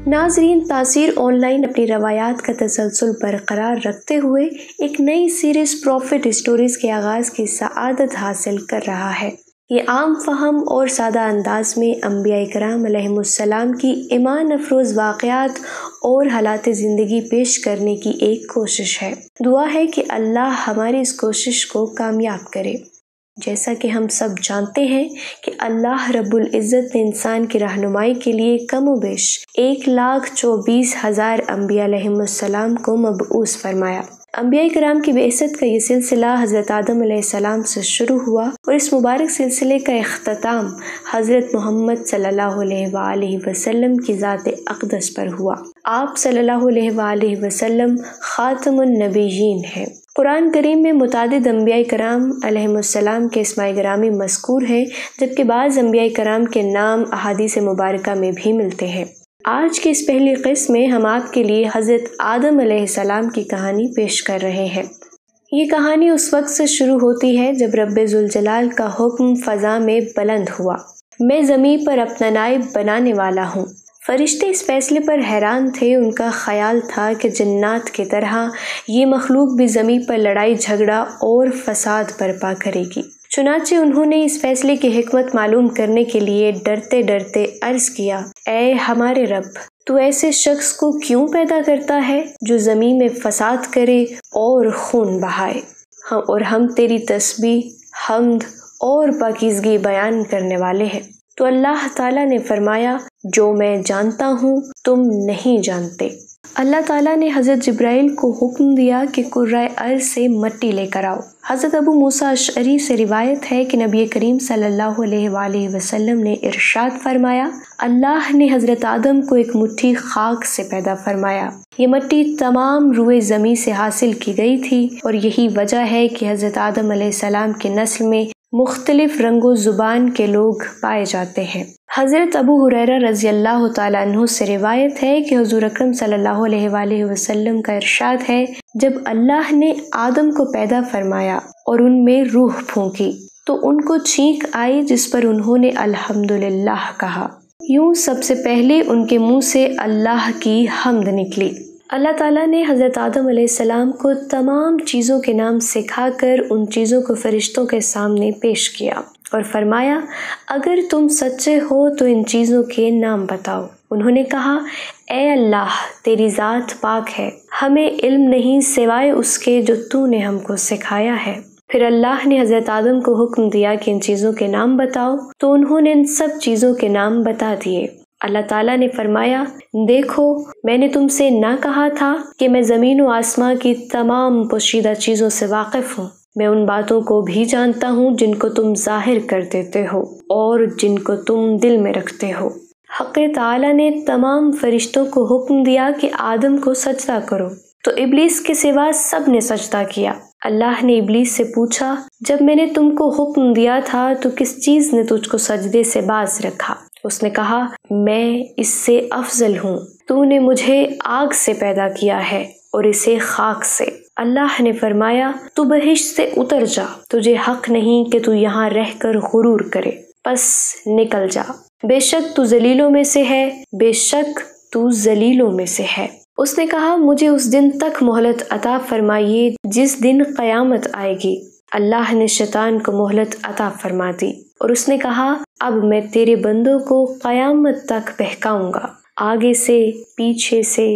ناظرین، تاثیر on line اپنی روایات کا تسلسل برقرار رکھتے ہوئے ایک نئی سیریز پروفٹ اسٹوریز کے آغاز کی سعادت حاصل کر رہا ہے۔ یہ عام فہم اور سادہ انداز میں انبیاء کرام علیہم السلام کی ایمان افروز واقعات اور حالات زندگی پیش کرنے کی ایک کوشش ہے۔ دعا ہے کہ اللہ ہماری اس کوشش کو کامیاب کرے۔ جیسا کہ ہم سب جانتے ہیں کہ اللہ رب العزت نے انسان کی رہنمائی کے لیے کم و بیش 1,24,000 انبیاء علیہم السلام کو مبعوث فرمایا۔ انبیاء کرام کی بعثت کا یہ سلسلہ حضرت آدم علیہ السلام سے شروع ہوا اور اس مبارک سلسلے کا اختتام حضرت محمد صلی اللہ علیہ وآلہ وسلم کی ذات اقدس پر ہوا۔ آپ صلی اللہ علیہ وآلہ وسلم خاتم النبیین ہیں۔ قرآن کریم میں متعدد انبیاء کرام علیہم السلام کے اسماء گرامی مذکور ہیں، جبکہ بعض انبیاء کرام کے نام احادیث مبارکہ میں بھی ملتے ہیں۔ آج کی اس پہلی قسم میں ہم آپ کے لیے حضرت آدم علیہ السلام کی کہانی پیش کر رہے ہیں۔ یہ کہانی اس وقت سے شروع ہوتی ہے جب رب ذوالجلال کا حکم فضا میں بلند ہوا، میں زمین پر اپنا نائب بنانے والا ہوں۔ فرشتے اس فیصلے پر حیران تھے۔ ان کا خیال تھا کہ جنات کی طرح یہ مخلوق بھی زمین پر لڑائی جھگڑا اور فساد برپا کرے گی۔ چنانچہ انہوں نے اس فیصلے کی حکمت معلوم کرنے کے لیے ڈرتے ڈرتے عرض کیا، اے ہمارے رب، تو ایسے شخص کو کیوں پیدا کرتا ہے جو زمین میں فساد کرے اور خون بہائے؟ اور ہم تیری تسبیح، حمد اور پاکیزگی بیان کرنے والے ہیں۔ تو اللہ تعالیٰ نے فرمایا، جو میں جانتا ہوں تم نہیں جانتے۔ اللہ تعالیٰ نے حضرت جبرائیل کو حکم دیا کہ کرۂ ارض سے مٹی لے کر آؤ۔ حضرت ابو موسیٰ اشعری سے روایت ہے کہ نبی کریم صلی اللہ علیہ وآلہ وسلم نے ارشاد فرمایا، اللہ نے حضرت آدم کو ایک مٹھی خاک سے پیدا فرمایا۔ یہ مٹی تمام روئے زمین سے حاصل کی گئی تھی، اور یہی وجہ ہے کہ حضرت آدم علیہ السلام کی نسل میں مختلف رنگ و زبان کے لوگ پائے جاتے ہیں۔ حضرت ابو ہریرہ رضی اللہ تعالیٰ عنہ سے روایت ہے کہ حضور اکرم صلی اللہ علیہ وآلہ وسلم کا ارشاد ہے، جب اللہ نے آدم کو پیدا فرمایا اور ان میں روح پھونکی تو ان کو چھینک آئی، جس پر انہوں نے الحمدللہ کہا۔ یوں سب سے پہلے ان کے منہ سے اللہ کی حمد نکلی۔ اللہ تعالیٰ نے حضرت آدم علیہ السلام کو تمام چیزوں کے نام سکھا کر ان چیزوں کو فرشتوں کے سامنے پیش کیا اور فرمایا، اگر تم سچے ہو تو ان چیزوں کے نام بتاؤ۔ انہوں نے کہا، اے اللہ، تیری ذات پاک ہے، ہمیں علم نہیں سوائے اس کے جو تو نے ہم کو سکھایا ہے۔ پھر اللہ نے حضرت آدم کو حکم دیا کہ ان چیزوں کے نام بتاؤ، تو انہوں نے ان سب چیزوں کے نام بتا دیے۔ اللہ تعالیٰ نے فرمایا، دیکھو، میں نے تم سے نہ کہا تھا کہ میں زمین و آسمان کی تمام پوشیدہ چیزوں سے واقف ہوں؟ میں ان باتوں کو بھی جانتا ہوں جن کو تم ظاہر کر دیتے ہو اور جن کو تم دل میں رکھتے ہو۔ حق تعالیٰ نے تمام فرشتوں کو حکم دیا کہ آدم کو سجدہ کرو، تو ابلیس کے سوا سب نے سجدہ کیا۔ اللہ نے ابلیس سے پوچھا، جب میں نے تم کو حکم دیا تھا تو کس چیز نے تجھ کو سجدے سے باز رکھا؟ اس نے کہا، میں اس سے افضل ہوں، تو نے مجھے آگ سے پیدا کیا ہے اور اسے خاک سے۔ اللہ نے فرمایا، تو بہشت سے اتر جا، تجھے حق نہیں کہ تو یہاں رہ کر غرور کرے، پس نکل جا، بے شک تو ذلیلوں میں سے ہے، بے شک تو ذلیلوں میں سے ہے۔ اس نے کہا، مجھے اس دن تک مہلت عطا فرمائیے جس دن قیامت آئے گی۔ اللہ نے شیطان کو مہلت عطا فرما دی اور اس نے کہا، اب میں تیرے بندوں کو قیامت تک بہکاؤں گا، آگے سے، پیچھے سے،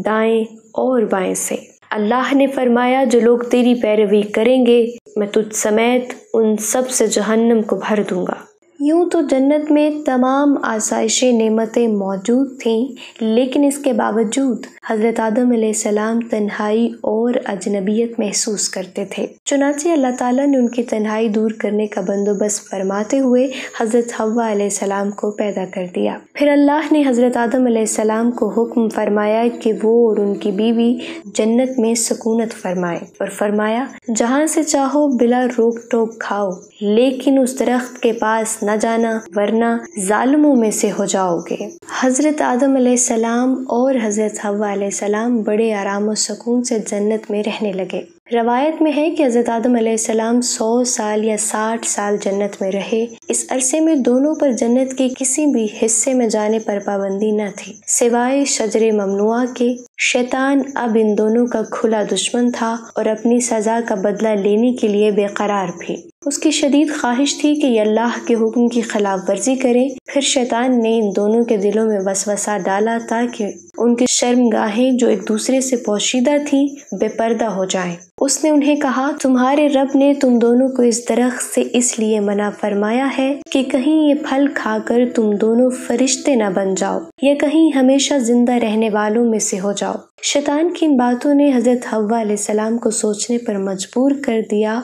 دائیں اور بائیں سے۔ اللہ نے فرمایا، جو لوگ تیری پیروی کریں گے میں تجھ سمیت ان سب سے جہنم کو بھر دوں گا۔ یوں تو جنت میں تمام آسائشیں نعمتیں موجود تھیں، لیکن اس کے باوجود حضرت آدم علیہ السلام تنہائی اور اجنبیت محسوس کرتے تھے۔ چنانچہ اللہ تعالیٰ نے ان کی تنہائی دور کرنے کا بندوبست فرماتے ہوئے حضرت حوا علیہ السلام کو پیدا کر دیا۔ پھر اللہ نے حضرت آدم علیہ السلام کو حکم فرمایا کہ وہ اور ان کی بیوی جنت میں سکونت فرمائیں، اور فرمایا، جہاں سے چاہو بلا روک ٹوک کھاؤ، لیکن اس درخت کے پاس نہ جانا ورنہ ظالموں میں سے ہو جاؤ گے۔ حضرت آدم علیہ السلام اور حضرت حوا علیہ السلام بڑے آرام و سکون سے جنت میں رہنے لگے۔ روایت میں ہے کہ حضرت آدم علیہ السلام 100 سال یا 60 سال جنت میں رہے۔ اس عرصے میں دونوں پر جنت کے کسی بھی حصے میں جانے پر پابندی نہ تھی سوائے شجر ممنوعہ کے۔ شیطان اب ان دونوں کا کھلا دشمن تھا اور اپنی سزا کا بدلہ لینے کے لیے بے قرار بھی۔ اس کی شدید خواہش تھی کہ یہ اللہ کے حکم کی خلاف ورزی کرے۔ پھر شیطان نے ان دونوں کے دلوں میں وسوسہ ڈالا تاکہ ان کی شرمگاہیں جو ایک دوسرے سے پوشیدہ تھیں بے پردہ ہو جائیں۔ اس نے انہیں کہا، تمہارے رب نے تم دونوں کو اس درخت سے اس لیے منع فرمایا ہے کہ کہیں یہ پھل کھا کر تم دونوں فرشتے نہ بن جاؤ یا کہیں ہمیشہ زندہ رہنے والوں میں سے ہو جاؤ۔ شیطان کی ان باتوں نے حضرت حوا علیہ السلام کو سوچنے پر مجبور کر دیا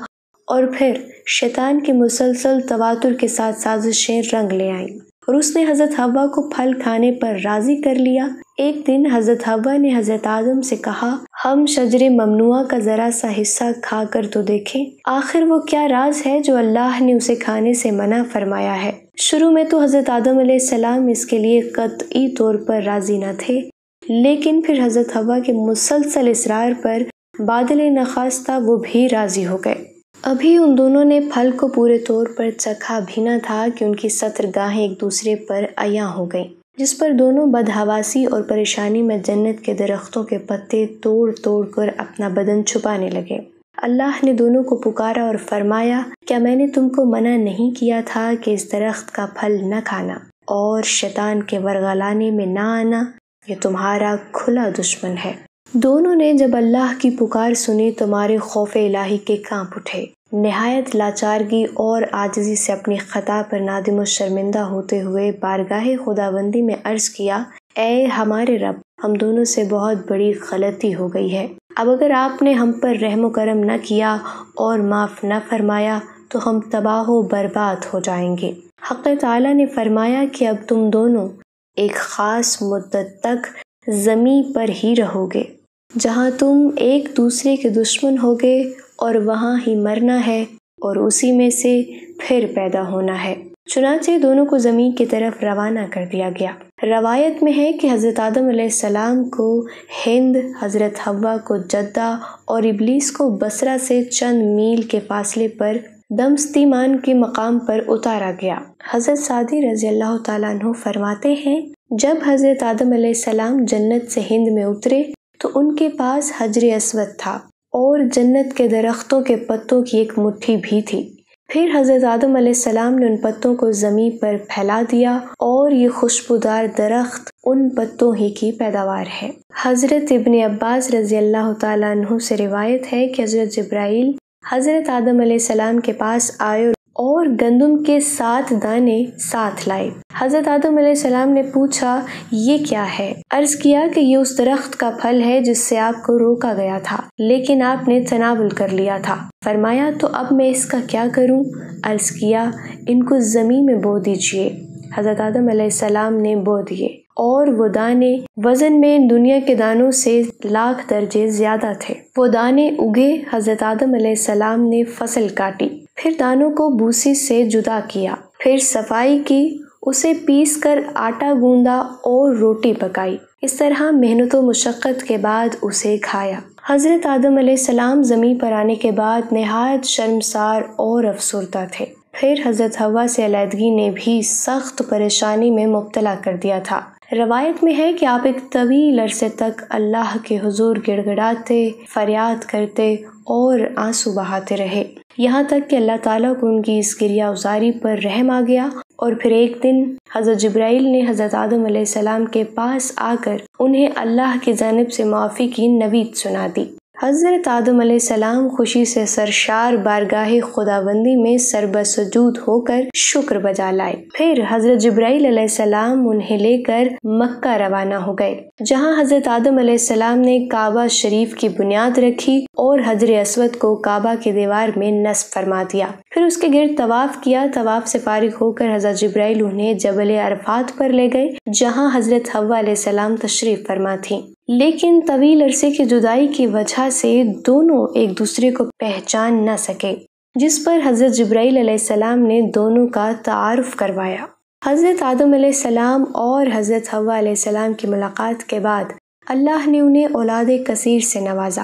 اور پھر شیطان کی مسلسل تواتر کے ساتھ سازشیں رنگ لے آئیں اور اس نے حضرت حوا کو پھل کھانے پر راضی کر لیا۔ ایک دن حضرت حوا نے حضرت آدم سے کہا، ہم شجر ممنوعہ کا ذرا سا حصہ کھا کر تو دیکھیں، آخر وہ کیا راز ہے جو اللہ نے اسے کھانے سے منع فرمایا ہے۔ شروع میں تو حضرت آدم علیہ السلام اس کے لیے قطعی طور پر راضی نہ تھے، لیکن پھر حضرت حوا کے مسلسل اصرار پر بادل نخواستہ وہ بھی راضی ہو گئے۔ ابھی ان دونوں نے پھل کو پورے طور پر چکھا بھی نہ تھا کہ ان کی سطرگاہیں ایک دوسرے پر عیاں ہو گئیں، جس پر دونوں بدحواسی اور پریشانی میں جنت کے درختوں کے پتے توڑ توڑ کر اپنا بدن چھپانے لگے۔ اللہ نے دونوں کو پکارا اور فرمایا، کیا میں نے تم کو منع نہیں کیا تھا کہ اس درخت کا پھل نہ کھانا اور شیطان کے ورغلانے میں نہ آنا؟ یہ تمہارا کھلا دشمن ہے۔ دونوں نے جب اللہ کی پکار سنی تو مارے خوف الہی کے کانپ اٹھے۔ نہایت لاچارگی اور عاجزی سے اپنی خطا پر نادم و شرمندہ ہوتے ہوئے بارگاہ خداوندی میں عرض کیا، اے ہمارے رب، ہم دونوں سے بہت بڑی غلطی ہو گئی ہے۔ اب اگر آپ نے ہم پر رحم و کرم نہ کیا اور معاف نہ فرمایا تو ہم تباہ و برباد ہو جائیں گے۔ حق تعالیٰ نے فرمایا کہ اب تم دونوں ایک خاص مدت تک زمین پر ہی رہو گے، جہاں تم ایک دوسرے کے دشمن ہوگے اور وہاں ہی مرنا ہے اور اسی میں سے پھر پیدا ہونا ہے۔ چنانچہ دونوں کو زمین کی طرف روانہ کر دیا گیا۔ روایت میں ہے کہ حضرت آدم علیہ السلام کو ہند، حضرت حوا کو جدہ اور ابلیس کو بصرہ سے چند میل کے فاصلے پر دمستیمان کے مقام پر اتارا گیا۔ حضرت سعدی رضی اللہ تعالیٰ عنہ فرماتے ہیں، جب حضرت آدم علیہ السلام جنت سے ہند میں اترے تو ان کے پاس حجر اسود تھا اور جنت کے درختوں کے پتوں کی ایک مٹھی بھی تھی۔ پھر حضرت آدم علیہ السلام نے ان پتوں کو زمین پر پھیلا دیا اور یہ خوشبودار درخت ان پتوں ہی کی پیداوار ہے۔ حضرت ابن عباس رضی اللہ تعالیٰ عنہ سے روایت ہے کہ حضرت جبرائیل حضرت آدم علیہ السلام کے پاس آئے اور گندم کے 7 دانے ساتھ لائے۔ حضرت آدم علیہ السلام نے پوچھا، یہ کیا ہے؟ عرض کیا کہ یہ اس درخت کا پھل ہے جس سے آپ کو روکا گیا تھا لیکن آپ نے تناول کر لیا تھا۔ فرمایا، تو اب میں اس کا کیا کروں؟ عرض کیا، ان کو زمین میں بو دیجئے۔ حضرت آدم علیہ السلام نے بو دیے اور وہ دانے وزن میں دنیا کے دانوں سے 1,00,000 درجے زیادہ تھے۔ وہ دانے اگے، حضرت آدم علیہ السلام نے فصل کاٹی، پھر دانوں کو بھوسی سے جدا کیا، پھر صفائی کی، اسے پیس کر آٹا گوندا اور روٹی پکائی۔ اس طرح محنت و مشقت کے بعد اسے کھایا۔ حضرت آدم علیہ السلام زمین پر آنے کے بعد نہایت شرمسار اور افسردہ تھے۔ پھر حضرت حوا سے علیحدگی نے بھی سخت پریشانی میں مبتلا کر دیا تھا۔ روایت میں ہے کہ آپ ایک طویل عرصے تک اللہ کے حضور گڑ گڑاتے، فریاد کرتے اور آنسو بہاتے رہے، یہاں تک کہ اللہ تعالیٰ کو ان کی اس گریہ ازاری پر رحم آ گیا اور پھر ایک دن حضرت جبرائیل نے حضرت آدم علیہ السلام کے پاس آ کر انہیں اللہ کی جانب سے معافی کی نوید سنا دی۔ حضرت آدم علیہ السلام خوشی سے سرشار بارگاہ خداوندی میں سربسجود ہو کر شکر بجا لائے۔ پھر حضرت جبرائیل علیہ السلام انہیں لے کر مکہ روانہ ہو گئے، جہاں حضرت آدم علیہ السلام نے کعبہ شریف کی بنیاد رکھی اور حجر اسود کو کعبہ کی دیوار میں نصب فرما دیا۔ پھر اس کے گرد طواف کیا۔ طواف سے فارغ ہو کر حضرت جبرائیل انہیں جبل عرفات پر لے گئے، جہاں حضرت حوا علیہ السلام تشریف فرما تھیں، لیکن طویل عرصے کی جدائی کی وجہ سے دونوں ایک دوسرے کو پہچان نہ سکے، جس پر حضرت جبرائیل علیہ السلام نے دونوں کا تعارف کروایا۔ حضرت آدم علیہ السلام اور حضرت حوا علیہ السلام کی ملاقات کے بعد اللہ نے انہیں اولاد کثیر سے نوازا۔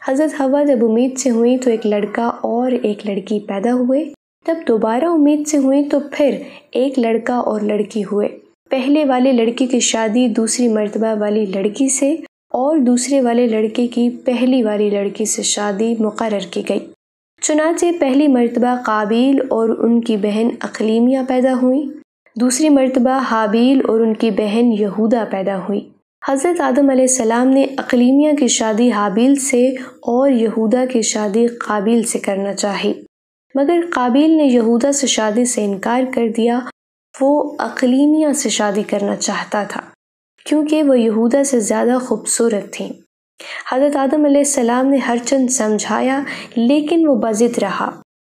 حضرت حوا جب امید سے ہوئی تو ایک لڑکا اور ایک لڑکی پیدا ہوئے، تب دوبارہ امید سے ہوئی تو پھر ایک لڑکا اور لڑکی ہوئے۔ پہلے والے لڑکی کی شادی دوسری مرتبہ والی لڑکی سے اور دوسرے والے لڑکے کی پہلی والی لڑکی سے شادی مقرر کی گئی۔ چنانچہ پہلی مرتبہ قابیل اور ان کی بہن اقلیمیہ پیدا ہوئیں، دوسری مرتبہ حابیل اور ان کی بہن یہودا پیدا ہوئی۔ حضرت آدم علیہ السلام نے اقلیمیہ کی شادی حابیل سے اور یہودا کی شادی قابیل سے کرنا چاہی، مگر قابیل نے یہودا سے شادی سے انکار کر دیا۔ وہ اقلیمیہ سے شادی کرنا چاہتا تھا کیونکہ وہ یہودا سے زیادہ خوبصورت تھیں۔ حضرت آدم علیہ السلام نے ہر چند سمجھایا لیکن وہ بضد رہا۔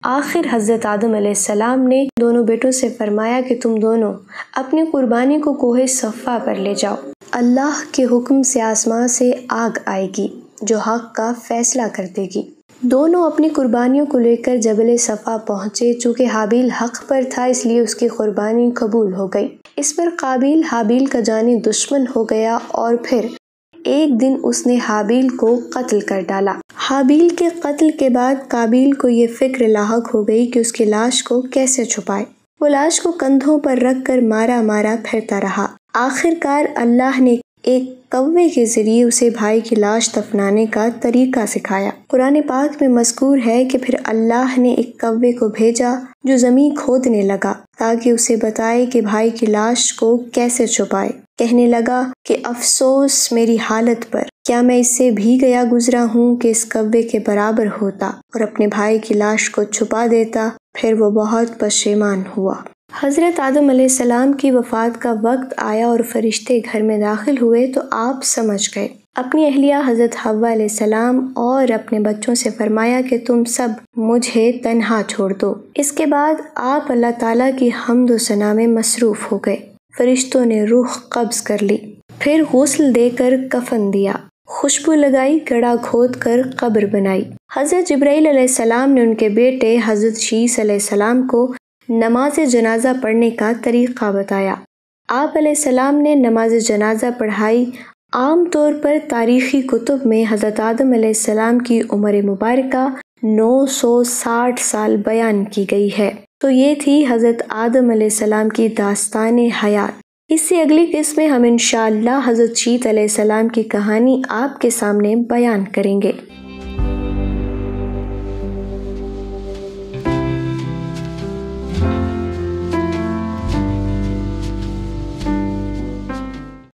آخر حضرت آدم علیہ السلام نے دونوں بیٹوں سے فرمایا کہ تم دونوں اپنی قربانی کو کوہ صفا پر لے جاؤ۔ اللہ کے حکم سے آسمان سے آگ آئے گی جو حق کا فیصلہ کر دے گی۔ دونوں اپنی قربانیوں کو لے کر جبل صفا پہنچے۔ چونکہ حابیل حق پر تھا اس لیے اس کی قربانی قبول ہو گئی۔ اس پر قابیل حابیل کا جانی دشمن ہو گیا اور پھر ایک دن اس نے حابیل کو قتل کر ڈالا۔ حابیل کے قتل کے بعد قابیل کو یہ فکر لاحق ہو گئی کہ اس کی لاش کو کیسے چھپائے۔ وہ لاش کو کندھوں پر رکھ کر مارا مارا پھرتا رہا۔ آخر کار اللہ نے ایک کوے کے ذریعے اسے بھائی کی لاش دفنانے کا طریقہ سکھایا۔ قرآن پاک میں مذکور ہے کہ پھر اللہ نے ایک کوے کو بھیجا جو زمین کھودنے لگا تاکہ اسے بتائے کہ بھائی کی لاش کو کیسے چھپائے۔ کہنے لگا کہ افسوس میری حالت پر، کیا میں اس سے بھی گیا گزرا ہوں کہ اس کوے کے برابر ہوتا اور اپنے بھائی کی لاش کو چھپا دیتا۔ پھر وہ بہت پشیمان ہوا۔ حضرت آدم علیہ السلام کی وفات کا وقت آیا اور فرشتے گھر میں داخل ہوئے تو آپ سمجھ گئے۔ اپنی اہلیہ حضرت حوا علیہ السلام اور اپنے بچوں سے فرمایا کہ تم سب مجھے تنہا چھوڑ دو۔ اس کے بعد آپ اللہ تعالیٰ کی حمد و ثنا میں مصروف ہو گئے۔ فرشتوں نے روح قبض کر لی، پھر غسل دے کر کفن دیا، خوشبو لگائی، گڑھا کھود کر قبر بنائی۔ حضرت جبرائیل علیہ السلام نے ان کے بیٹے حضرت شیس علیہ السلام کو نماز جنازہ پڑھنے کا طریقہ بتایا۔ آپ علیہ السلام نے نماز جنازہ پڑھائی۔ عام طور پر تاریخی کتب میں حضرت آدم علیہ السلام کی عمر مبارکہ 960 سال بیان کی گئی ہے۔ تو یہ تھی حضرت آدم علیہ السلام کی داستان حیات۔ اس سے اگلی قسط میں ہم انشاءاللہ حضرت شیت علیہ السلام کی کہانی آپ کے سامنے بیان کریں گے۔